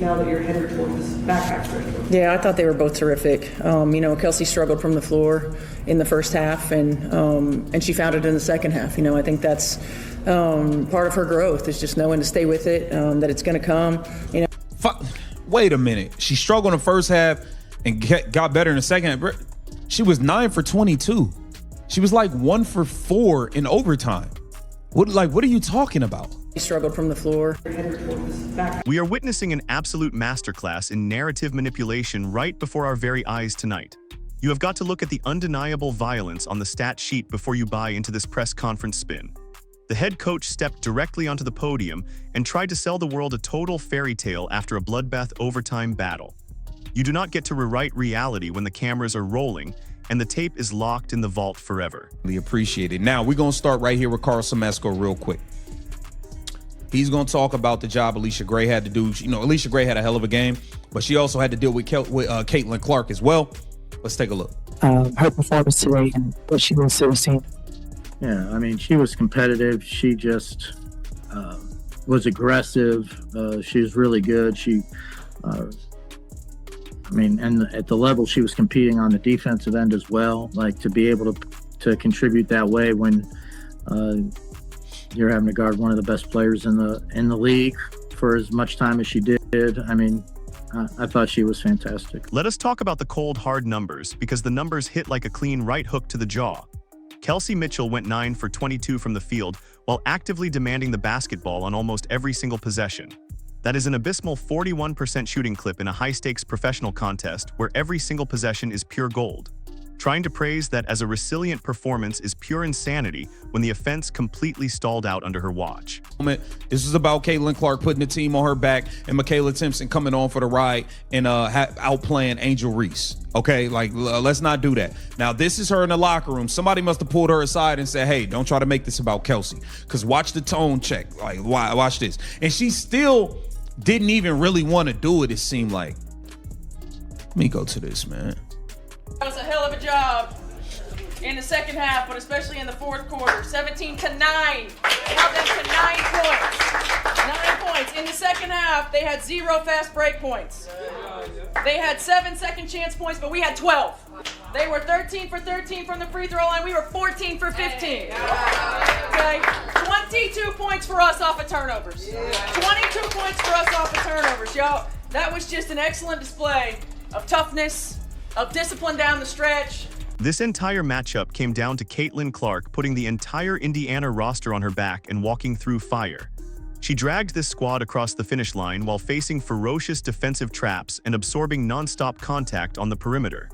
now that you're headed toward this back stretch? Yeah, I thought they were both terrific. Kelsey struggled from the floor in the first half, and she found it in the second half. I think that's part of her growth is just knowing to stay with it, that it's going to come. Wait a minute. She struggled in the first half and got better in the second half. She was 9 for 22. She was like 1 for 4 in overtime. What are you talking about? She struggled from the floor. We are witnessing an absolute masterclass in narrative manipulation right before our very eyes tonight. You have got to look at the undeniable violence on the stat sheet before you buy into this press conference spin. The head coach stepped directly onto the podium and tried to sell the world a total fairy tale after a bloodbath overtime battle. You do not get to rewrite reality when the cameras are rolling and the tape is locked in the vault forever. Really appreciate it. Now, we're going to start right here with Carl Semesco real quick. He's going to talk about the job Alicia Gray had to do. Alicia Gray had a hell of a game, but she also had to deal with Caitlyn Clark as well. Let's take a look. Her performance today and what she brings to the team. Yeah, she was competitive. She just was aggressive. She was really good. And at the level she was competing on the defensive end as well, like to be able to contribute that way when you're having to guard one of the best players in the league for as much time as she did. I thought she was fantastic. Let us talk about the cold, hard numbers, because the numbers hit like a clean right hook to the jaw. Kelsey Mitchell went 9 for 22 from the field while actively demanding the basketball on almost every single possession. That is an abysmal 41% shooting clip in a high-stakes professional contest where every single possession is pure gold. Trying to praise that as a resilient performance is pure insanity when the offense completely stalled out under her watch. This is about Caitlyn Clark putting the team on her back and Michaela Timpson coming on for the ride and outplaying Angel Reese. Okay, let's not do that. Now, this is her in the locker room. Somebody must have pulled her aside and said, hey, don't try to make this about Kelsey, because watch the tone check. Watch this. And she still didn't even really want to do it, it seemed like. Let me go to this, man. That was a hell of a job in the second half, but especially in the fourth quarter. 17 to 9. Held them to 9 points. 9 points. In the second half, they had 0 fast break points. They had 7 second chance points, but we had 12. They were 13 for 13 from the free throw line. We were 14 for 15. Okay? 22 points for us off of turnovers. 22 points for us off of turnovers, y'all. That was just an excellent display of toughness, of discipline down the stretch. This entire matchup came down to Caitlyn Clark putting the entire Indiana roster on her back and walking through fire. She dragged this squad across the finish line while facing ferocious defensive traps and absorbing non-stop contact on the perimeter.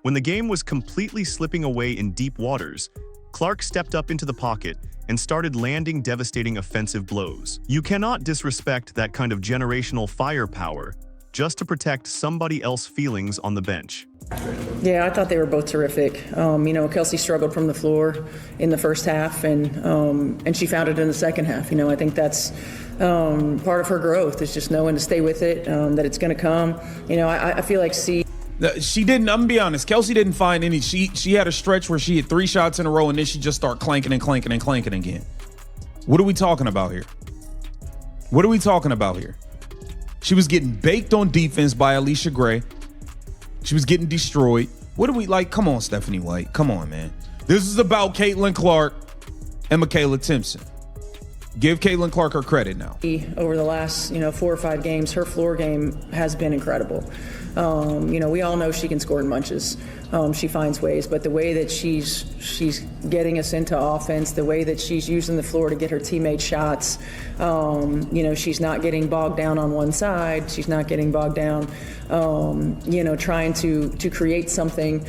When the game was completely slipping away in deep waters, Clark stepped up into the pocket and started landing devastating offensive blows. You cannot disrespect that kind of generational firepower just to protect somebody else's feelings on the bench. Yeah, I thought they were both terrific. Kelsey struggled from the floor in the first half, and she found it in the second half. I think that's part of her growth is just knowing to stay with it, that it's going to come. I feel like she didn't. I'm gonna be honest. Kelsey didn't find any. She had a stretch where she hit 3 shots in a row, and then she just started clanking and clanking and clanking again. What are we talking about here? What are we talking about here? She was getting baked on defense by Alicia Gray. She was getting destroyed. What do we like? Come on, Stephanie White. Come on, man. This is about Caitlyn Clark and Michaela Timpson. Give Caitlyn Clark her credit now. Over the last 4 or 5 games, her floor game has been incredible. We all know she can score in bunches. She finds ways, but the way that she's getting us into offense, the way that she's using the floor to get her teammates shots, she's not getting bogged down on one side. She's not getting bogged down, trying to create something.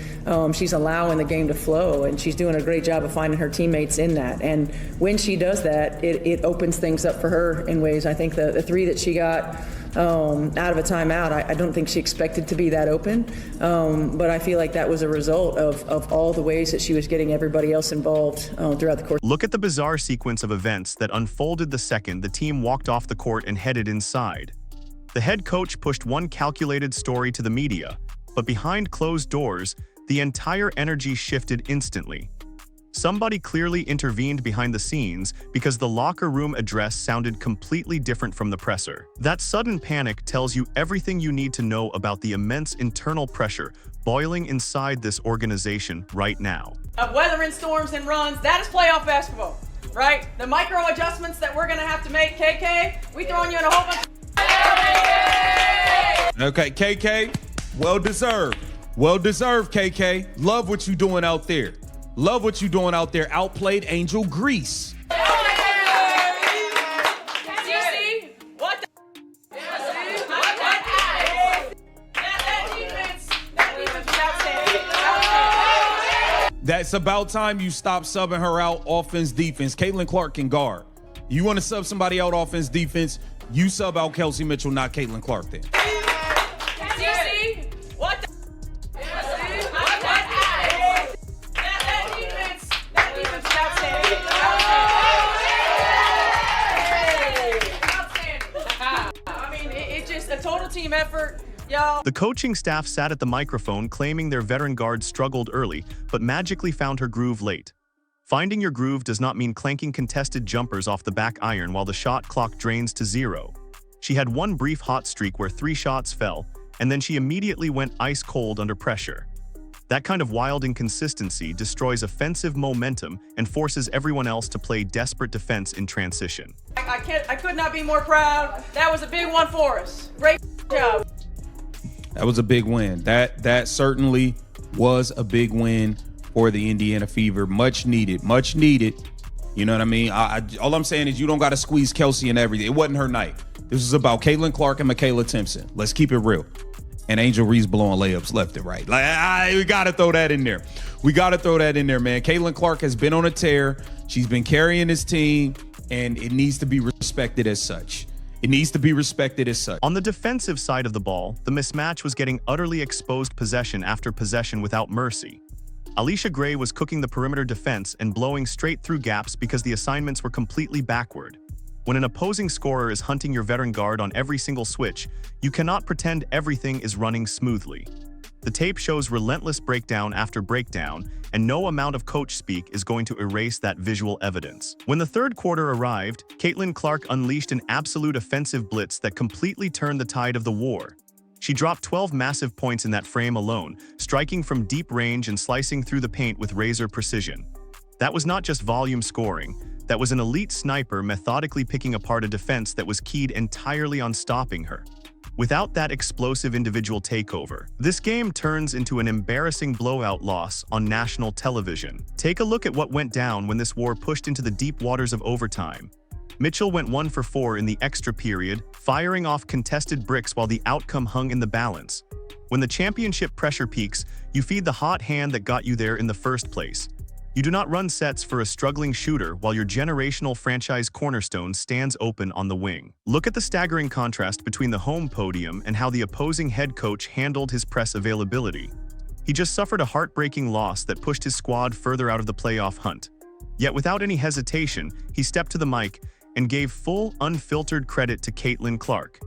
She's allowing the game to flow, and she's doing a great job of finding her teammates in that. And when she does that, it opens things up for her in ways. I think the 3 that she got out of a timeout, I don't think she expected to be that open, but I feel like that was a result of all the ways that she was getting everybody else involved throughout the course. Look at the bizarre sequence of events that unfolded the second the team walked off the court and headed inside. The head coach pushed one calculated story to the media, but behind closed doors, the entire energy shifted instantly. Somebody clearly intervened behind the scenes because the locker room address sounded completely different from the presser. That sudden panic tells you everything you need to know about the immense internal pressure boiling inside this organization right now. Of weathering storms and runs, that is playoff basketball, right? The micro adjustments that we're gonna have to make, KK, we throwing you in a whole bunch of... Okay, KK, well deserved. Well deserved, KK. Love what you doing out there. Love what you doing out there. Outplayed Angel Grease. That's about time you stop subbing her out offense, defense. Caitlyn Clark can guard. You want to sub somebody out offense, defense, you sub out Kelsey Mitchell, not Caitlyn Clark then. Team effort, y'all. The coaching staff sat at the microphone claiming their veteran guard struggled early, but magically found her groove late. Finding your groove does not mean clanking contested jumpers off the back iron while the shot clock drains to 0. She had one brief hot streak where 3 shots fell, and then she immediately went ice cold under pressure. That kind of wild inconsistency destroys offensive momentum and forces everyone else to play desperate defense in transition. I could not be more proud. That was a big one for us. Great job. That was a big win. That certainly was a big win for the Indiana Fever. Much needed, much needed. You know what I mean? All I'm saying is you don't got to squeeze Kelsey and everything. It wasn't her night. This was about Caitlyn Clark and Michaela Timpson. Let's keep it real. And Angel Reese blowing layups left and right. Like, we got to throw that in there. We got to throw that in there, man. Caitlyn Clark has been on a tear. She's been carrying this team, and it needs to be respected as such. It needs to be respected as such. On the defensive side of the ball, the mismatch was getting utterly exposed possession after possession without mercy. Alicia Gray was cooking the perimeter defense and blowing straight through gaps because the assignments were completely backward. When an opposing scorer is hunting your veteran guard on every single switch, you cannot pretend everything is running smoothly. The tape shows relentless breakdown after breakdown, and no amount of coach speak is going to erase that visual evidence. When the third quarter arrived, Caitlyn Clark unleashed an absolute offensive blitz that completely turned the tide of the war. She dropped 12 massive points in that frame alone, striking from deep range and slicing through the paint with razor precision. That was not just volume scoring. That was an elite sniper methodically picking apart a defense that was keyed entirely on stopping her. Without that explosive individual takeover, this game turns into an embarrassing blowout loss on national television. Take a look at what went down when this war pushed into the deep waters of overtime. Mitchell went 1 for 4 in the extra period, firing off contested bricks while the outcome hung in the balance. When the championship pressure peaks, you feed the hot hand that got you there in the first place. You do not run sets for a struggling shooter while your generational franchise cornerstone stands open on the wing. Look at the staggering contrast between the home podium and how the opposing head coach handled his press availability. He just suffered a heartbreaking loss that pushed his squad further out of the playoff hunt. Yet without any hesitation, he stepped to the mic and gave full, unfiltered credit to Caitlyn Clark.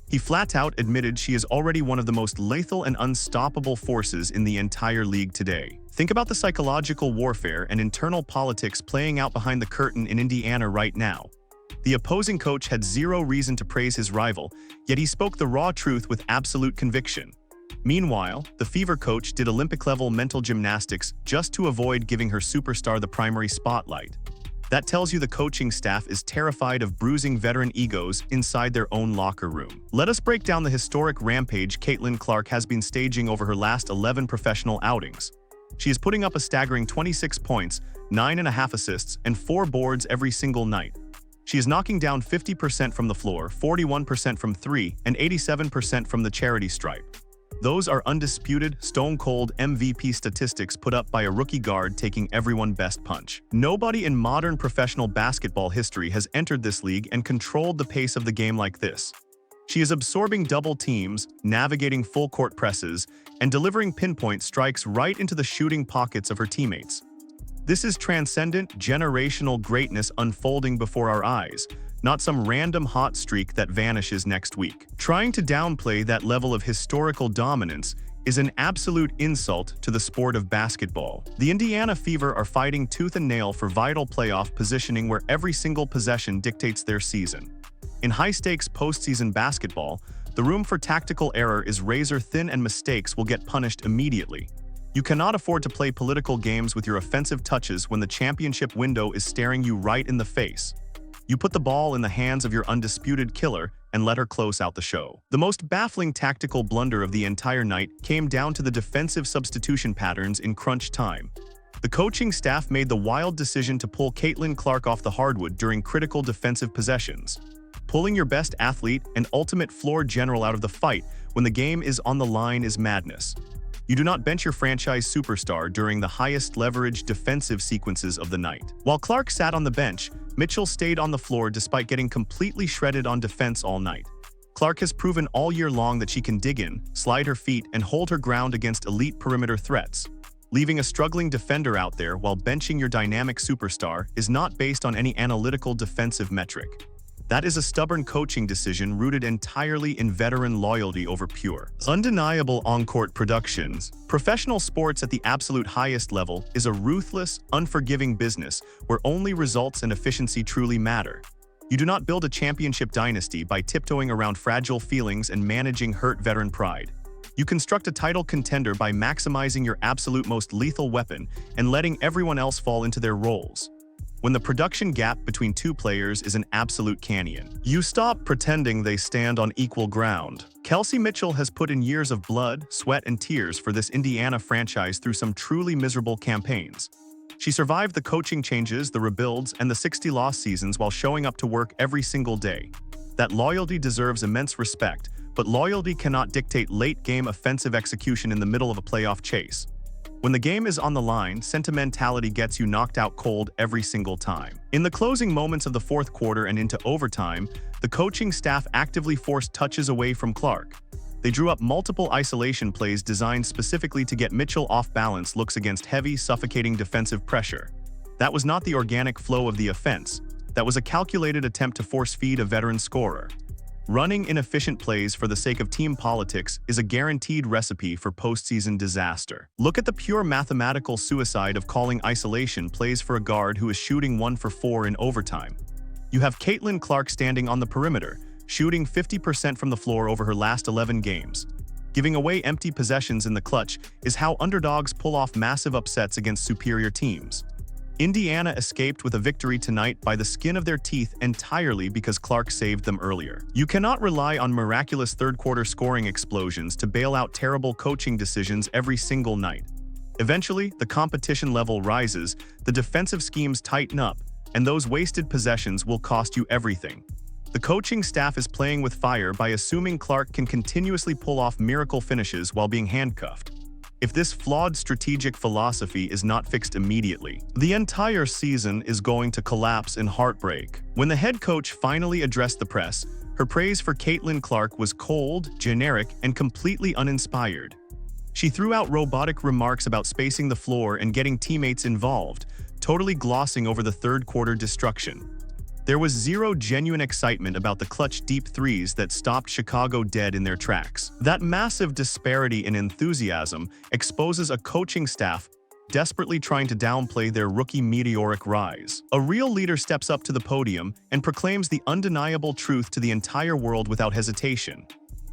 He flat out admitted she is already one of the most lethal and unstoppable forces in the entire league today. Think about the psychological warfare and internal politics playing out behind the curtain in Indiana right now. The opposing coach had zero reason to praise his rival, yet he spoke the raw truth with absolute conviction. Meanwhile, the Fever coach did Olympic-level mental gymnastics just to avoid giving her superstar the primary spotlight. That tells you the coaching staff is terrified of bruising veteran egos inside their own locker room. Let us break down the historic rampage Caitlyn Clark has been staging over her last 11 professional outings. She is putting up a staggering 26 points, 9.5 assists, and 4 boards every single night. She is knocking down 50% from the floor, 41% from 3, and 87% from the charity stripe. Those are undisputed, stone-cold MVP statistics put up by a rookie guard taking everyone best punch. Nobody in modern professional basketball history has entered this league and controlled the pace of the game like this. She is absorbing double teams, navigating full-court presses, and delivering pinpoint strikes right into the shooting pockets of her teammates. This is transcendent, generational greatness unfolding before our eyes, not some random hot streak that vanishes next week. Trying to downplay that level of historical dominance is an absolute insult to the sport of basketball. The Indiana Fever are fighting tooth and nail for vital playoff positioning where every single possession dictates their season. In high-stakes postseason basketball, the room for tactical error is razor-thin and mistakes will get punished immediately. You cannot afford to play political games with your offensive touches when the championship window is staring you right in the face. You put the ball in the hands of your undisputed killer and let her close out the show. The most baffling tactical blunder of the entire night came down to the defensive substitution patterns in crunch time. The coaching staff made the wild decision to pull Caitlyn Clark off the hardwood during critical defensive possessions. Pulling your best athlete and ultimate floor general out of the fight when the game is on the line is madness. You do not bench your franchise superstar during the highest leverage defensive sequences of the night. While Clark sat on the bench, Mitchell stayed on the floor despite getting completely shredded on defense all night. Clark has proven all year long that she can dig in, slide her feet, and hold her ground against elite perimeter threats. Leaving a struggling defender out there while benching your dynamic superstar is not based on any analytical defensive metric. That is a stubborn coaching decision rooted entirely in veteran loyalty over pure, undeniable on-court productions. Professional sports at the absolute highest level is a ruthless, unforgiving business where only results and efficiency truly matter. You do not build a championship dynasty by tiptoeing around fragile feelings and managing hurt veteran pride. You construct a title contender by maximizing your absolute most lethal weapon and letting everyone else fall into their roles. When the production gap between two players is an absolute canyon, you stop pretending they stand on equal ground. Kelsey Mitchell has put in years of blood, sweat, and tears for this Indiana franchise through some truly miserable campaigns. She survived the coaching changes, the rebuilds, and the 60-loss seasons while showing up to work every single day. That loyalty deserves immense respect, but loyalty cannot dictate late-game offensive execution in the middle of a playoff chase. When the game is on the line, sentimentality gets you knocked out cold every single time. In the closing moments of the fourth quarter and into overtime, the coaching staff actively forced touches away from Clark. They drew up multiple isolation plays designed specifically to get Mitchell off-balance looks against heavy, suffocating defensive pressure. That was not the organic flow of the offense. That was a calculated attempt to force-feed a veteran scorer. Running inefficient plays for the sake of team politics is a guaranteed recipe for postseason disaster. Look at the pure mathematical suicide of calling isolation plays for a guard who is shooting 1 for 4 in overtime. You have Caitlyn Clark standing on the perimeter, shooting 50% from the floor over her last 11 games. Giving away empty possessions in the clutch is how underdogs pull off massive upsets against superior teams. Indiana escaped with a victory tonight by the skin of their teeth entirely because Clark saved them earlier. You cannot rely on miraculous third-quarter scoring explosions to bail out terrible coaching decisions every single night. Eventually, the competition level rises, the defensive schemes tighten up, and those wasted possessions will cost you everything. The coaching staff is playing with fire by assuming Clark can continuously pull off miracle finishes while being handcuffed. If this flawed strategic philosophy is not fixed immediately, the entire season is going to collapse in heartbreak. When the head coach finally addressed the press, her praise for Caitlyn Clark was cold, generic, and completely uninspired. She threw out robotic remarks about spacing the floor and getting teammates involved, totally glossing over the third-quarter destruction. There was zero genuine excitement about the clutch deep threes that stopped Chicago dead in their tracks. That massive disparity in enthusiasm exposes a coaching staff desperately trying to downplay their rookie meteoric rise. A real leader steps up to the podium and proclaims the undeniable truth to the entire world without hesitation.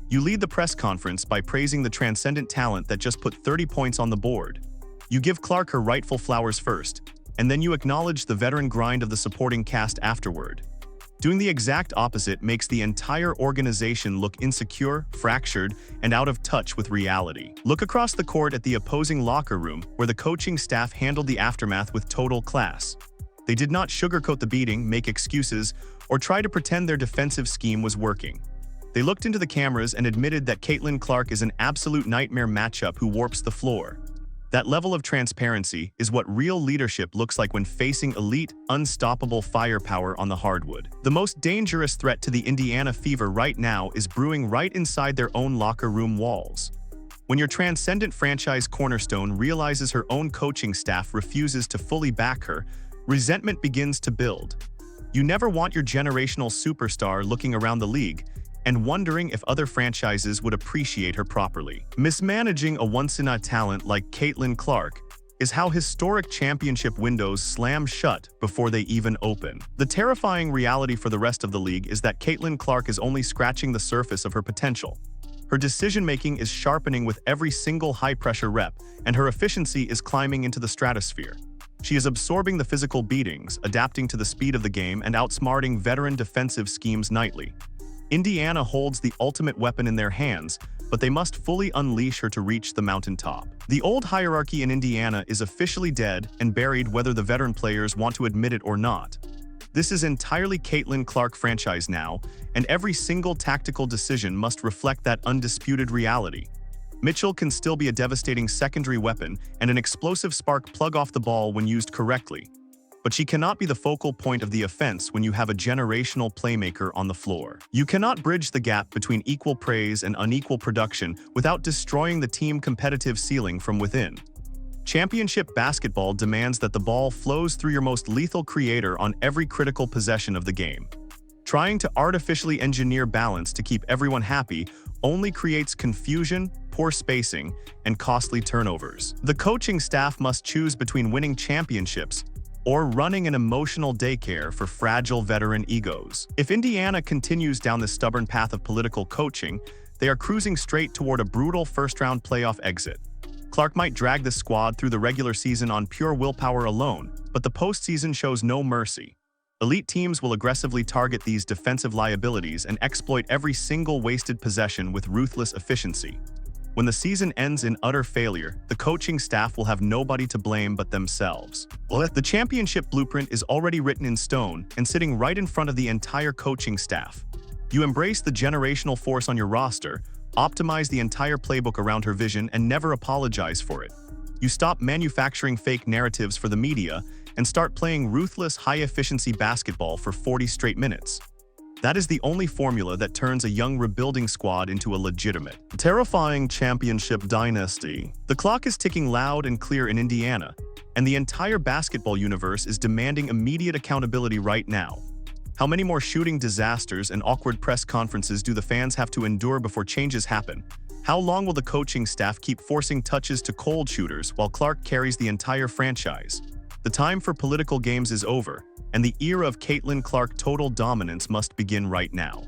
You lead the press conference by praising the transcendent talent that just put 30 points on the board. You give Clark her rightful flowers first, and then you acknowledge the veteran grind of the supporting cast afterward. Doing the exact opposite makes the entire organization look insecure, fractured, and out of touch with reality. Look across the court at the opposing locker room, where the coaching staff handled the aftermath with total class. They did not sugarcoat the beating, make excuses, or try to pretend their defensive scheme was working. They looked into the cameras and admitted that Caitlyn Clark is an absolute nightmare matchup who warps the floor. That level of transparency is what real leadership looks like when facing elite, unstoppable firepower on the hardwood. The most dangerous threat to the Indiana Fever right now is brewing right inside their own locker room walls. When your transcendent franchise cornerstone realizes her own coaching staff refuses to fully back her, resentment begins to build. You never want your generational superstar looking around the league, and wondering if other franchises would appreciate her properly. Mismanaging a once-in-a-talent like Caitlyn Clark is how historic championship windows slam shut before they even open. The terrifying reality for the rest of the league is that Caitlyn Clark is only scratching the surface of her potential. Her decision-making is sharpening with every single high-pressure rep, and her efficiency is climbing into the stratosphere. She is absorbing the physical beatings, adapting to the speed of the game, and outsmarting veteran defensive schemes nightly. Indiana holds the ultimate weapon in their hands, but they must fully unleash her to reach the mountaintop. The old hierarchy in Indiana is officially dead and buried whether the veteran players want to admit it or not. This is entirely Caitlyn Clark franchise now, and every single tactical decision must reflect that undisputed reality. Mitchell can still be a devastating secondary weapon and an explosive spark plug off the ball when used correctly. But she cannot be the focal point of the offense when you have a generational playmaker on the floor. You cannot bridge the gap between equal praise and unequal production without destroying the team competitive ceiling from within. Championship basketball demands that the ball flows through your most lethal creator on every critical possession of the game. Trying to artificially engineer balance to keep everyone happy only creates confusion, poor spacing, and costly turnovers. The coaching staff must choose between winning championships or running an emotional daycare for fragile veteran egos. If Indiana continues down this stubborn path of political coaching, they are cruising straight toward a brutal first-round playoff exit. Clark might drag the squad through the regular season on pure willpower alone, but the postseason shows no mercy. Elite teams will aggressively target these defensive liabilities and exploit every single wasted possession with ruthless efficiency. When the season ends in utter failure, the coaching staff will have nobody to blame but themselves. The championship blueprint is already written in stone and sitting right in front of the entire coaching staff. You embrace the generational force on your roster, optimize the entire playbook around her vision, and never apologize for it. You stop manufacturing fake narratives for the media and start playing ruthless, high-efficiency basketball for 40 straight minutes. That is the only formula that turns a young rebuilding squad into a legitimate, terrifying championship dynasty. The clock is ticking loud and clear in Indiana, and the entire basketball universe is demanding immediate accountability right now. How many more shooting disasters and awkward press conferences do the fans have to endure before changes happen? How long will the coaching staff keep forcing touches to cold shooters while Clark carries the entire franchise? The time for political games is over, and the era of Caitlyn Clark total dominance must begin right now.